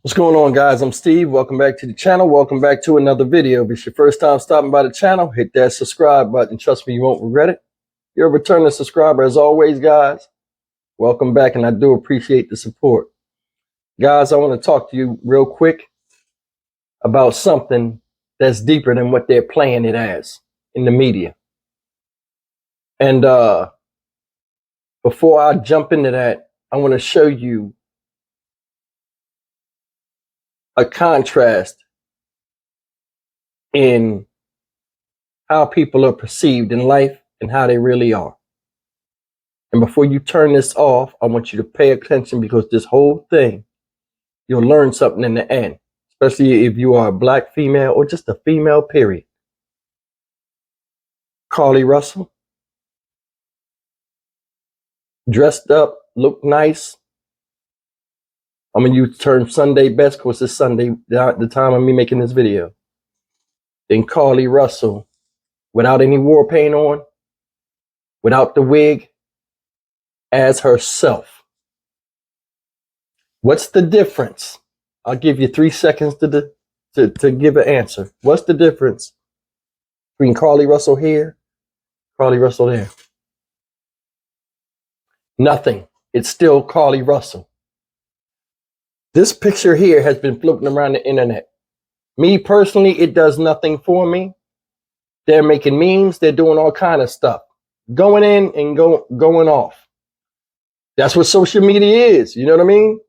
What's going on, guys? I'm Steve. Welcome back to the channel. Welcome back to another video. If it's your first time stopping by the channel, hit that subscribe button. Trust me, you won't regret it. You're a returning subscriber as always, guys. Welcome back, and I do appreciate the support. Guys, I want to talk to you real quick about something that's deeper than what they're playing it as in the media. And before I jump into that, I want to show you a contrast in how people are perceived in life and how they really are. And before you turn this off, I want you to pay attention, because this whole thing, you'll learn something in the end, especially if you are a black female or just a female, period. Carlee Russell, dressed up, look nice. I'm going to use the term Sunday best because it's Sunday, the time of me making this video. Then Carlee Russell, without any war paint on, without the wig, as herself. What's the difference? I'll give you 3 seconds to give an answer. What's the difference between Carlee Russell here, Carlee Russell there? Nothing. It's still Carlee Russell. This picture here has been floating around the internet. Me personally, it does nothing for me. They're making memes. They're doing all kind of stuff, going in and going off. That's what social media is. You know what I mean?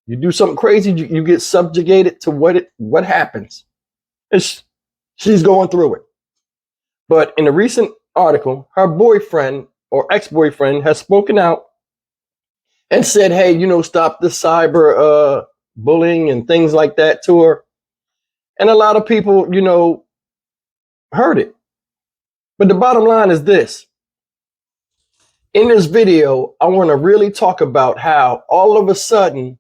You do something crazy, you get subjugated to what happens. She's going through it. But in a recent article, her boyfriend or ex-boyfriend has spoken out and said, hey, stop the cyber bullying and things like that to her. And a lot of people, heard it. But the bottom line is this. In this video, I want to really talk about how all of a sudden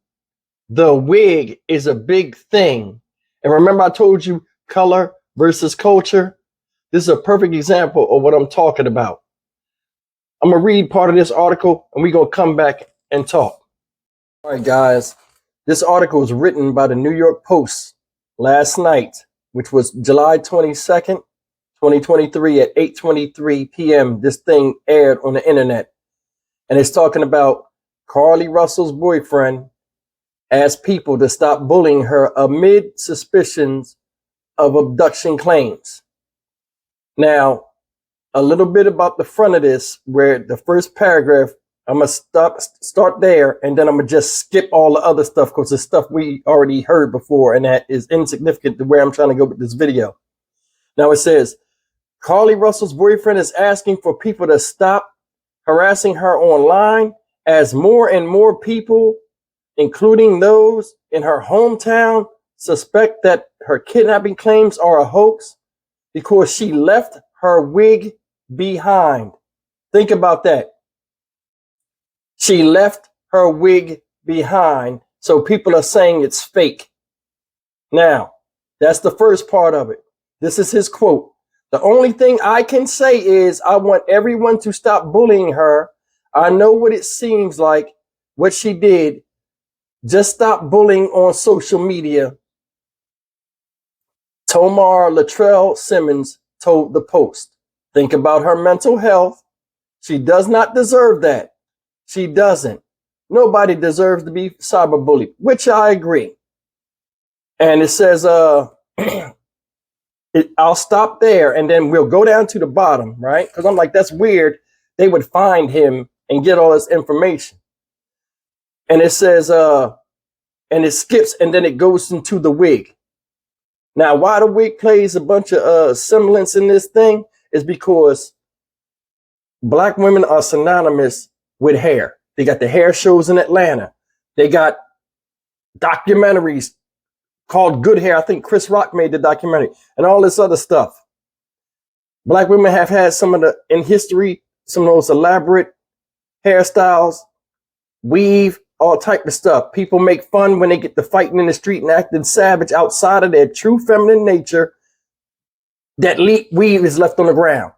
the wig is a big thing. And remember, I told you color versus culture. This is a perfect example of what I'm talking about. I'm going to read part of this article and we're going to come back and talk. All right, guys, this article was written by the New York Post last night, which was July 22nd, 2023 at 8:23 p.m. This thing aired on the internet. And it's talking about Carlee Russell's boyfriend asked people to stop bullying her amid suspicions of abduction claims. Now, a little bit about the front of this, where the first paragraph, I'm going to start there, and then I'm going to just skip all the other stuff because it's stuff we already heard before, and that is insignificant to where I'm trying to go with this video. Now it says, Carlee Russell's boyfriend is asking for people to stop harassing her online as more and more people, including those in her hometown, suspect that her kidnapping claims are a hoax because she left her wig behind. Think about that. She left her wig behind, so people are saying it's fake. Now, that's the first part of it. This is his quote. The only thing I can say is I want everyone to stop bullying her. I know what it seems like, what she did. Just stop bullying on social media. Tomar Latrell Simmons told the Post. Think about her mental health. She does not deserve that. She doesn't. Nobody deserves to be cyberbullied, which I agree. And it says, I'll stop there and then we'll go down to the bottom, right? Because I'm like, that's weird. They would find him and get all this information. And it says, and it skips and then it goes into the wig. Now, why the wig plays a bunch of semblance in this thing is because black women are synonymous with hair. They got the hair shows in Atlanta. They got documentaries called Good Hair. I think Chris Rock made the documentary and all this other stuff. Black women have had in history, some of those elaborate hairstyles, weave, all type of stuff. People make fun when they get to fighting in the street and acting savage outside of their true feminine nature. That weave is left on the ground.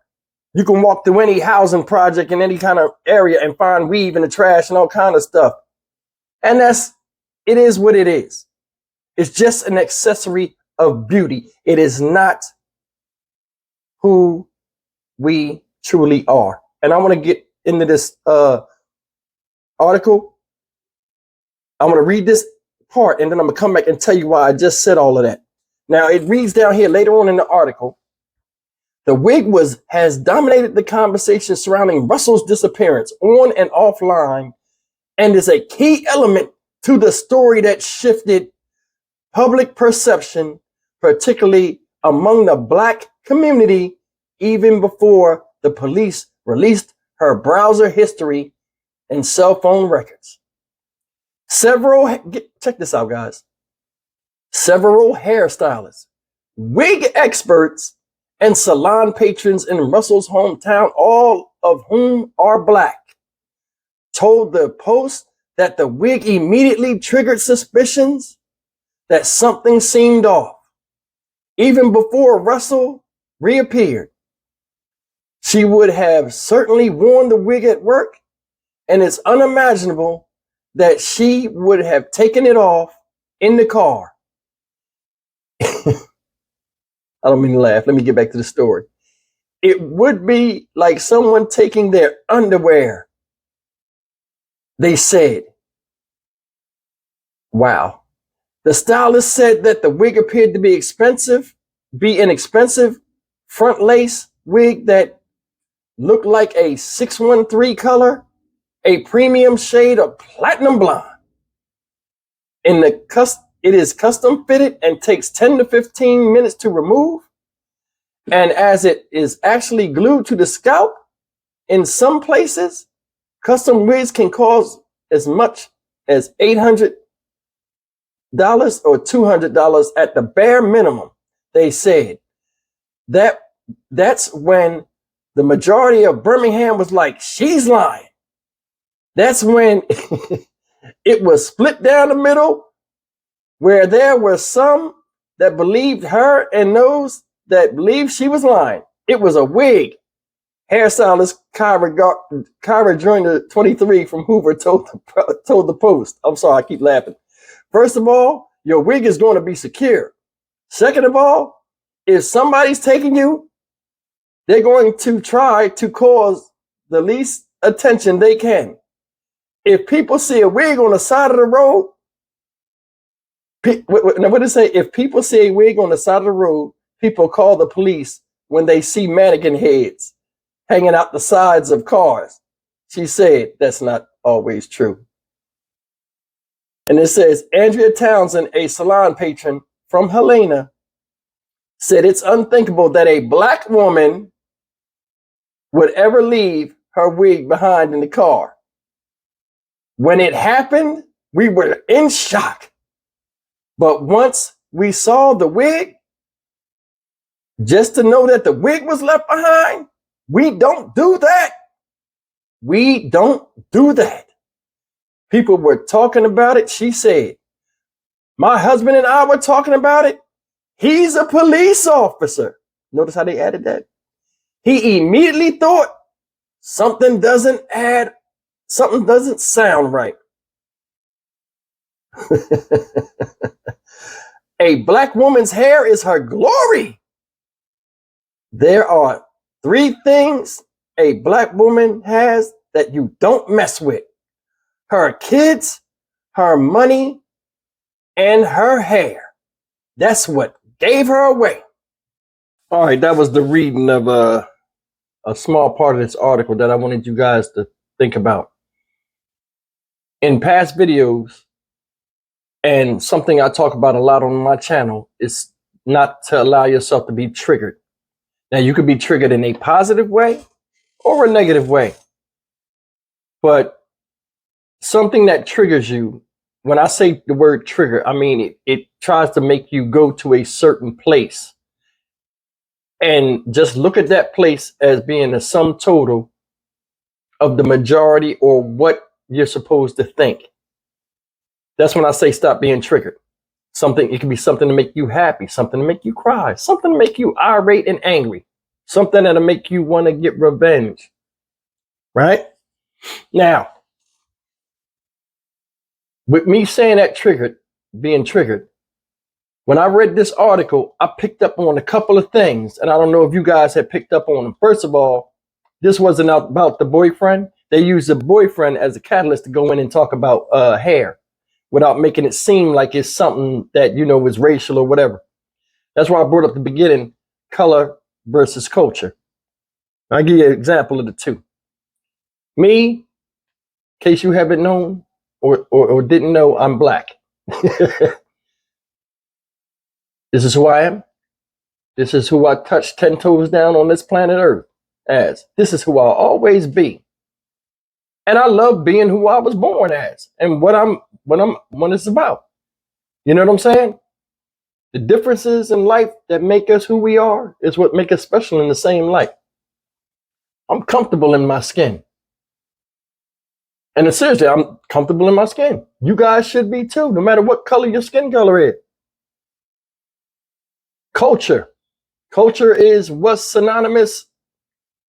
You can walk through any housing project in any kind of area and find weave in the trash and all kind of stuff. And it is what it is. It's just an accessory of beauty. It is not who we truly are. And I want to get into this article. I'm going to read this part and then I'm going to come back and tell you why I just said all of that. Now, it reads down here later on in the article, the wig has dominated the conversation surrounding Russell's disappearance on and offline and is a key element to the story that shifted public perception, particularly among the Black community, even before the police released her browser history and cell phone records. Check this out, guys. Several hairstylists, wig experts, and salon patrons in Russell's hometown, all of whom are Black, told the Post that the wig immediately triggered suspicions that something seemed off, even before Russell reappeared. She would have certainly worn the wig at work, and it's unimaginable that she would have taken it off in the car. I don't mean to laugh. Let me get back to the story. It would be like someone taking their underwear. They said, wow. The stylist said that the wig appeared to be an expensive front lace wig that looked like a 613 color, a premium shade of platinum blonde. It is custom fitted and takes 10 to 15 minutes to remove. And as it is actually glued to the scalp, in some places, custom wigs can cost as much as $800 or $200 at the bare minimum. They said that's when the majority of Birmingham was like, she's lying. That's when it was split down the middle, where there were some that believed her and those that believed she was lying. It was a wig. Hairstylist Kyra Joyner, 23, from Hoover told the Post. I'm sorry, I keep laughing. First of all, your wig is going to be secure. Second of all, if somebody's taking you, they're going to try to cause the least attention they can. If people see a wig on the side of the road, what did it say? If people see a wig on the side of the road, people call the police when they see mannequin heads hanging out the sides of cars. She said that's not always true. And it says, Andrea Townsend, a salon patron from Helena, said it's unthinkable that a Black woman would ever leave her wig behind in the car. When it happened, we were in shock. But once we saw the wig, just to know that the wig was left behind, we don't do that. We don't do that. People were talking about it. She said, my husband and I were talking about it. He's a police officer. Notice how they added that? He immediately thought something doesn't sound right. A Black woman's hair is her glory. There are 3 things a Black woman has that you don't mess with: her kids, her money, and her hair. That's what gave her away. All right, that was the reading of a small part of this article that I wanted you guys to think about. In past videos, and something I talk about a lot on my channel, is not to allow yourself to be triggered. Now, you could be triggered in a positive way or a negative way. But something that triggers you, when I say the word trigger, I mean it tries to make you go to a certain place. And just look at that place as being a sum total of the majority or what you're supposed to think. That's when I say stop being triggered. It can be something to make you happy, something to make you cry, something to make you irate and angry, something that'll make you want to get revenge. Right? Now, with me saying that being triggered, When I read this article, I picked up on a couple of things, and I don't know if you guys had picked up on them. First of all, this wasn't about the boyfriend. They used the boyfriend as a catalyst to go in and talk about hair without making it seem like it's something that, is racial or whatever. That's why I brought up the beginning, color versus culture. I'll give you an example of the two. Me, in case you haven't known or didn't know, I'm black. This is who I am. This is who I touch 10 toes down on this planet Earth as. This is who I'll always be. And I love being who I was born as and what it's about. You know what I'm saying? The differences in life that make us who we are is what make us special in the same light. I'm comfortable in my skin. And seriously, I'm comfortable in my skin. You guys should be too, no matter what color your skin color is. Culture. Culture is what's synonymous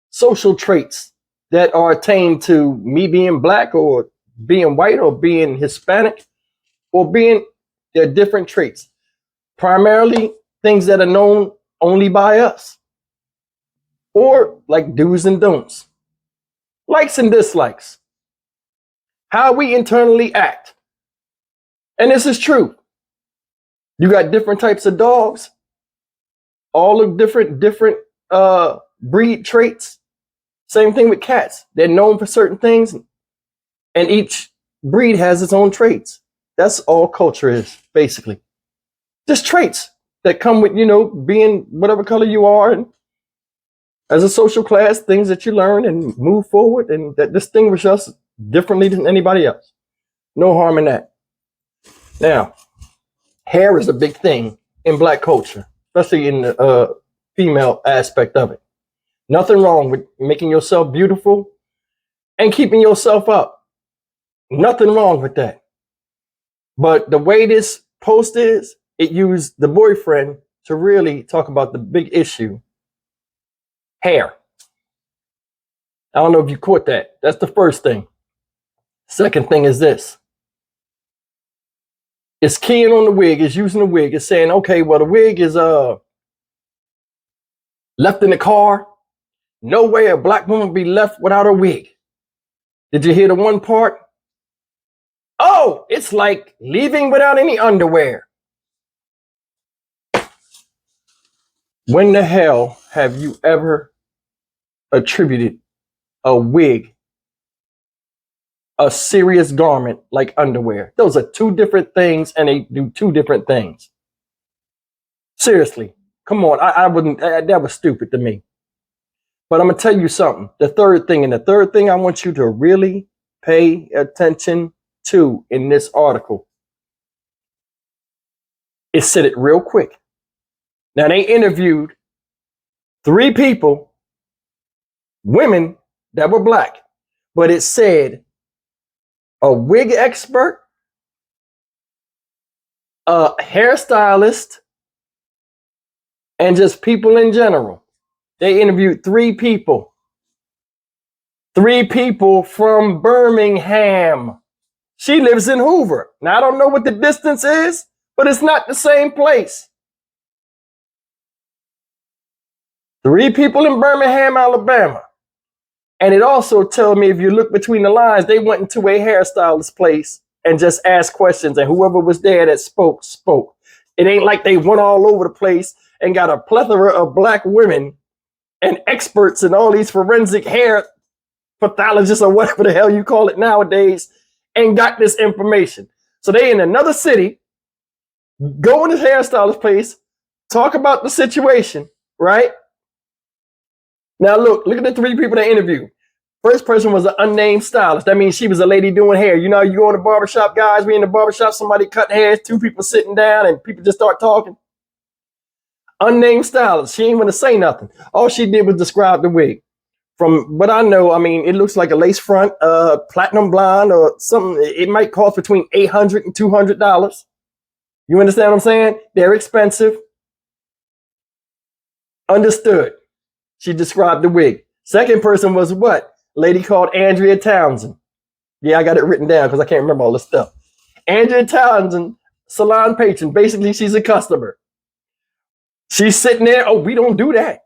social traits that are attained to me being black or being white or being Hispanic or they're different traits. Primarily things that are known only by us. Or like do's and don'ts. Likes and dislikes. How we internally act. And this is true. You got different types of dogs. All of different breed traits. Same thing with cats. They're known for certain things, and each breed has its own traits. That's all culture is, basically. Just traits that come with, being whatever color you are, and as a social class, things that you learn and move forward and that distinguish us differently than anybody else. No harm in that. Now, hair is a big thing in black culture, especially in the female aspect of it. Nothing wrong with making yourself beautiful and keeping yourself up. Nothing wrong with that. But the way this post is, it used the boyfriend to really talk about the big issue, hair. I don't know if you caught that. That's the first thing. Second thing is this. It's keying on the wig, it's using the wig, it's saying, okay, well, the wig is left in the car. No way a black woman be left without a wig. Did you hear the one part? Oh, it's like leaving without any underwear. When the hell have you ever attributed a wig, a serious garment like underwear? Those are two different things and they do two different things. Seriously, come on, I wouldn't, that was stupid to me. But I'm going to tell you something. The third thing I want you to really pay attention to in this article. It said it real quick. Now, they interviewed 3 people, women that were black, but it said a wig expert, a hairstylist, and just people in general. They interviewed 3 people. 3 people from Birmingham. She lives in Hoover. Now, I don't know what the distance is, but it's not the same place. 3 people in Birmingham, Alabama. And it also tells me, if you look between the lines, they went into a hairstylist place and just asked questions, and whoever was there that spoke. It ain't like they went all over the place and got a plethora of black women and experts and all these forensic hair pathologists or whatever the hell you call it nowadays and got this information. So they in another city, go in this hairstylist place, talk about the situation, right? Now look at the 3 people they interviewed. First person was an unnamed stylist. That means she was a lady doing hair. You know, you go in the barbershop, guys, we in the barbershop, somebody cut hair, 2 people sitting down and people just start talking. Unnamed stylist. She ain't want to say nothing. All she did was describe the wig. From what I know, I mean, it looks like a lace front, platinum blonde or something. It might cost between $800 and $200. You understand what I'm saying? They're expensive. Understood. She described the wig. Second person was what? Lady called Andrea Townsend. Yeah, I got it written down because I can't remember all this stuff. Andrea Townsend salon patron. Basically, she's a customer. She's sitting there. Oh, we don't do that.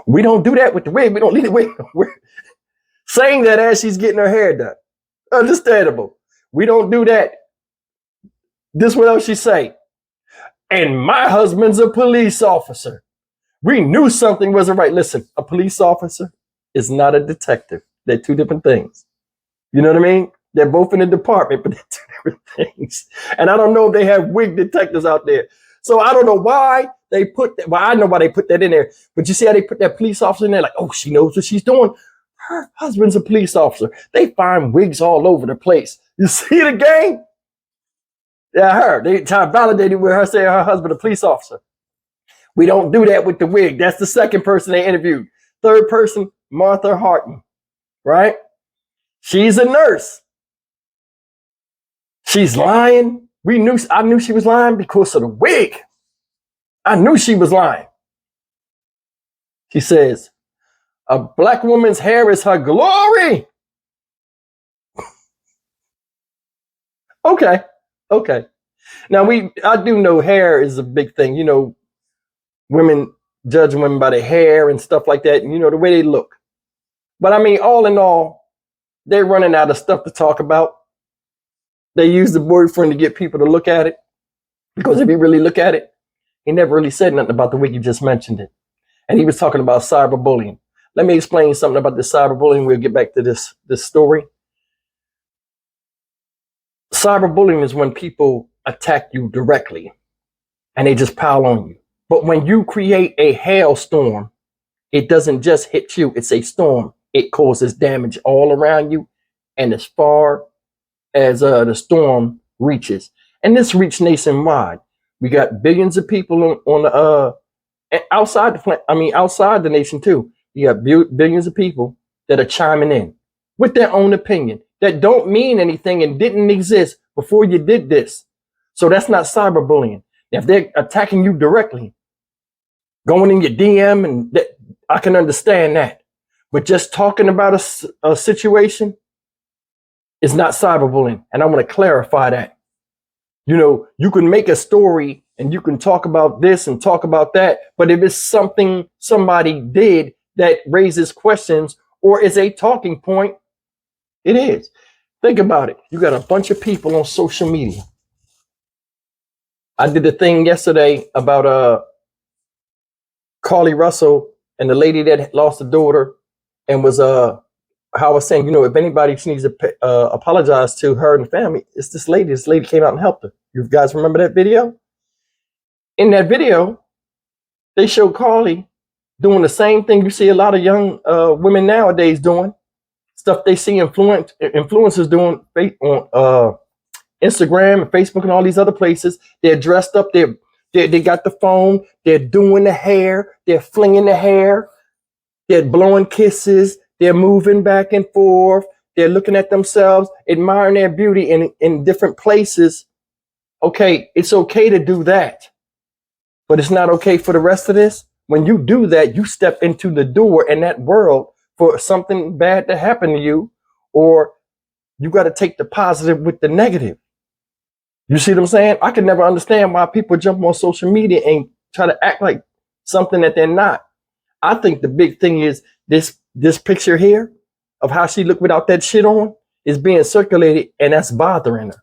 We don't do that with the wig. We don't leave the wig. We're saying that as she's getting her hair done. Understandable. We don't do that. This what else she say? And my husband's a police officer. We knew something wasn't right. Listen, a police officer is not a detective. They're two different things. You know what I mean? They're both in the department, but they're two different things. And I don't know if they have wig detectives out there. So I don't know why they put that. Well, I know why they put that in there. But you see how they put that police officer in there? Like, oh, she knows what she's doing. Her husband's a police officer. They find wigs all over the place. You see the game? Yeah, her. They try to validate it with her saying her husband a police officer. We don't do that with the wig. That's the second person they interviewed. Third person, Martha Harton, right? She's a nurse. She's lying. I knew she was lying because of the wig. I knew she was lying. She says, a black woman's hair is her glory. Okay. Now I do know hair is a big thing. You know, women judge women by their hair and stuff like that. And you know, the way they look. But I mean, all in all, they're running out of stuff to talk about. They use the boyfriend to get people to look at it. Because if you really look at it, he never really said nothing about the wig. You just mentioned it. And he was talking about cyberbullying. Let me explain something about the cyberbullying. We'll get back to this story. Cyberbullying is when people attack you directly and they just pile on you. But when you create a hailstorm, it doesn't just hit you. It's a storm. It causes damage all around you and as far as the storm reaches. And this reached nationwide. We got billions of people on the outside the nation too. You got billions of people that are chiming in with their own opinion that don't mean anything and didn't exist before you did this. So that's not cyberbullying. If they're attacking you directly, going in your DM, and that, I can understand that. But just talking about a situation is not cyberbullying. And I want to clarify that. You know, you can make a story and you can talk about this and talk about that. But if it's something somebody did that raises questions or is a talking point, it is. Think about it. You got a bunch of people on social media. I did a thing yesterday about Carlee Russell and the lady that lost a daughter and was how I was saying, you know, if anybody needs to apologize to her and the family, it's this lady. This lady came out and helped her. You guys remember that video? In that video, they show Carlee doing the same thing you see a lot of young women nowadays doing. Stuff they see influencers doing on Instagram and Facebook and all these other places. They're dressed up. They got the phone. They're doing the hair. They're flinging the hair. They're blowing kisses. They're moving back and forth. They're looking at themselves, admiring their beauty in different places. Okay, it's okay to do that. But it's not okay for the rest of this. When you do that, you step into the door in that world for something bad to happen to you, or you got to take the positive with the negative. You see what I'm saying? I can never understand why people jump on social media and try to act like something that they're not. I think the big thing is this picture here of how she looked without that shit on is being circulated, and that's bothering her.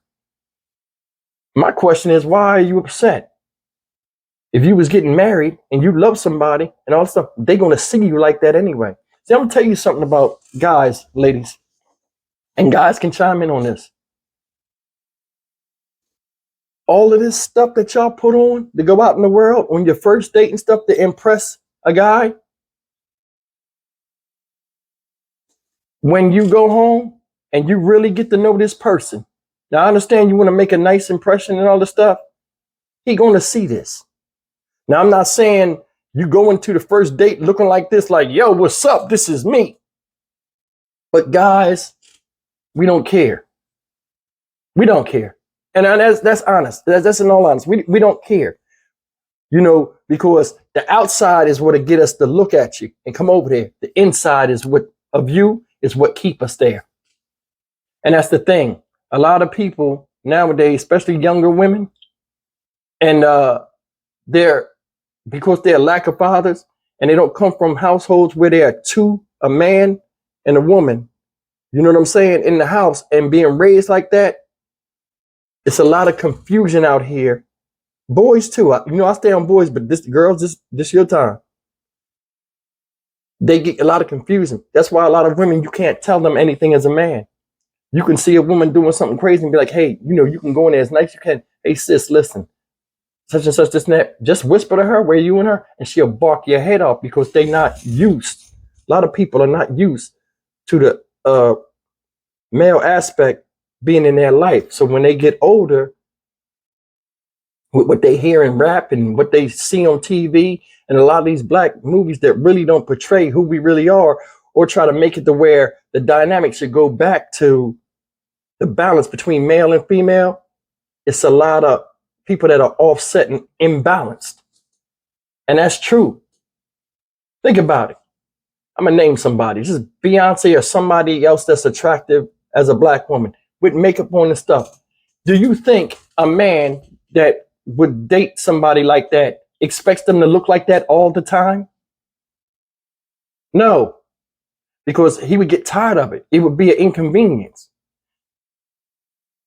My question is, why are you upset? If you was getting married and you love somebody and all this stuff, they're going to see you like that anyway. See, I'm going to tell you something about guys, ladies, and guys can chime in on this. All of this stuff that y'all put on to go out in the world on your first date and stuff to impress a guy, when you go home and you really get to know this person, now I understand you want to make a nice impression and all this stuff, he going to see this. Now, I'm not saying you go into the first date looking like this, like, yo, what's up? This is me. But guys, we don't care. We don't care. And that's honest. That's in all honesty. We don't care. You know, because the outside is what get us to look at you and come over there. The inside is what of you is what keep us there. And that's the thing. a lot of people nowadays, especially younger women, and they're because they're lack of fathers and they don't come from households where there are two, a man and a woman, you know what I'm saying, in the house and being raised like that. It's a lot of confusion out here. Boys too. I stay on boys, but this girls, this your time. They get a lot of confusion. That's why a lot of women, you can't tell them anything as a man. You can see a woman doing something crazy and be like, hey, you can go in there as nice as you can. Hey sis, listen, such and such, this and that. Just whisper to her where you and her, and she'll bark your head off because they're not used. A lot of people are not used to the male aspect being in their life. So when they get older, with what they hear in rap and what they see on TV and a lot of these black movies that really don't portray who we really are or try to make it to where the dynamic should go back to the balance between male and female, it's a lot of people that are offset and imbalanced. And that's true. Think about it. I'm going to name somebody. Just Beyonce or somebody else that's attractive as a black woman with makeup on and stuff. Do you think a man that would date somebody like that expects them to look like that all the time? No, because he would get tired of it. It would be an inconvenience.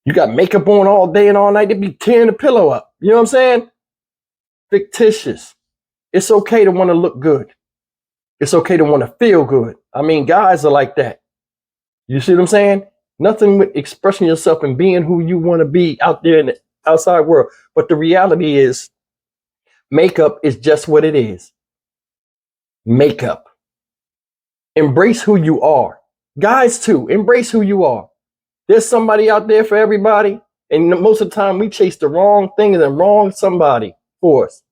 You got makeup on all day and all night, they'd be tearing the pillow up. You know what I'm saying? Fictitious. It's okay to want to look good. It's okay to want to feel good. I mean, guys are like that. You see what I'm saying? Nothing with expressing yourself and being who you want to be out there in the outside world. But the reality is, makeup is just what it is. Makeup. Embrace who you are. Guys too, embrace who you are. There's somebody out there for everybody. And most of the time we chase the wrong thing and the wrong somebody for us.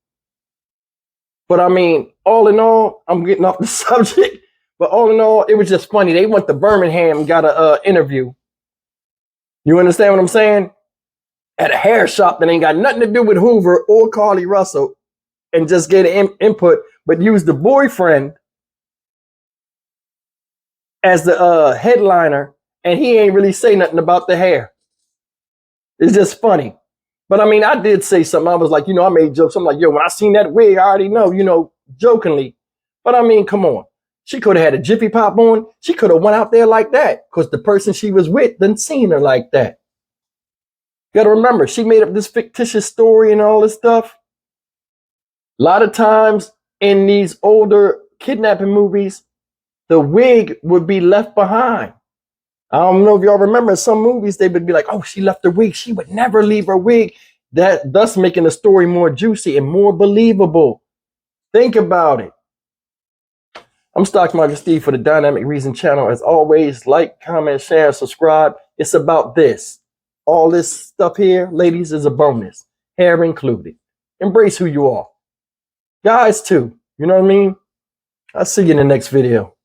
But I mean, all in all, I'm getting off the subject. But all in all, it was just funny. They went to Birmingham and got an interview. You understand what I'm saying? At a hair shop that ain't got nothing to do with Hoover or Carlee Russell, and just get input, but use the boyfriend as the headliner, and he ain't really say nothing about the hair. It's just funny. But I mean, I did say something. I was like, I made jokes. I'm like, yo, when I seen that wig, I already know, jokingly. But I mean, come on. She could have had a Jiffy Pop on. She could have went out there like that because the person she was with didn't seen her like that. You got to remember, she made up this fictitious story and all this stuff. A lot of times in these older kidnapping movies, the wig would be left behind. I don't know if y'all remember some movies, they would be like, oh, she left her wig. She would never leave her wig. Thus making the story more juicy and more believable. Think about it. I'm Stock Market Steve for the Dynamic Reason channel. As always, like, comment, share, subscribe. It's about this. All this stuff here, ladies, is a bonus. Hair included. Embrace who you are. Guys, too. You know what I mean? I'll see you in the next video.